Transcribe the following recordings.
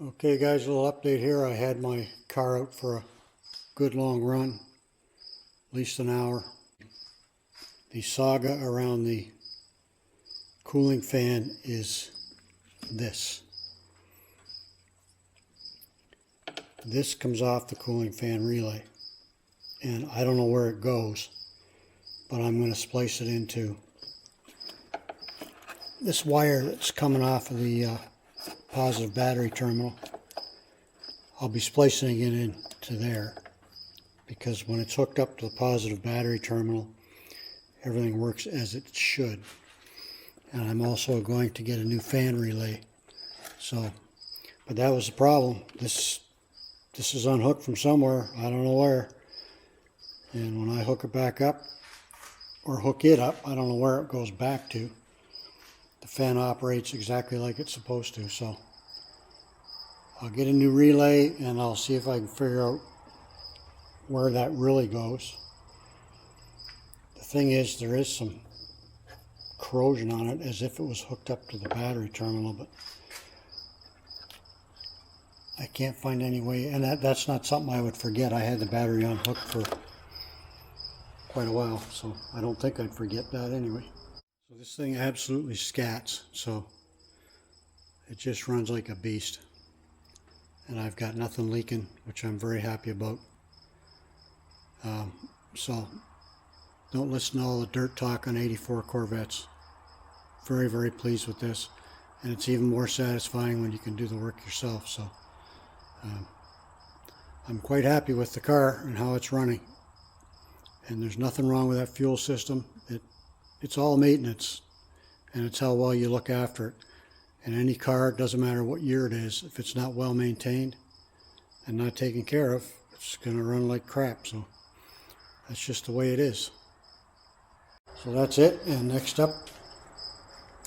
Okay guys, a little update here. I had my car out for a good long run, at least an hour. The saga around the cooling fan is this. This comes off the cooling fan relay, and I don't know where it goes, but I'm going to splice it into this wire that's coming off of the positive battery terminal. I'll be splicing it into there because when it's hooked up to the positive battery terminal, everything works as it should. And I'm also going to get a new fan relay. But that was the problem. This is unhooked from somewhere. I don't know where. And when I hook it back up, or hook it up, I don't know where it goes back to. The fan operates exactly like it's supposed to, so I'll get a new relay and I'll see if I can figure out where that really goes. The thing is, there is some corrosion on it as if it was hooked up to the battery terminal, but I can't find any way, and that's not something I would forget. I had the battery unhooked for quite a while, so I don't think I'd forget that anyway. So this thing absolutely scats, so it just runs like a beast. And I've got nothing leaking, which I'm very happy about. So don't listen to all the dirt talk on 84 Corvettes. Very, very pleased with this. And it's even more satisfying when you can do the work yourself. So I'm quite happy with the car and how it's running. And there's nothing wrong with that fuel system. It's all maintenance, and it's how well you look after it. And any car, it doesn't matter what year it is, if it's not well maintained and not taken care of, it's going to run like crap. So that's just the way it is. So that's it. And next up,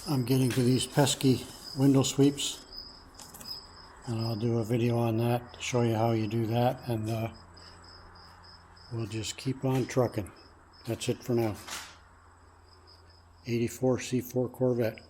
I'm getting to these pesky window sweeps, and I'll do a video on that to show you how you do that, and we'll just keep on trucking. That's it for now. 84 C4 Corvette.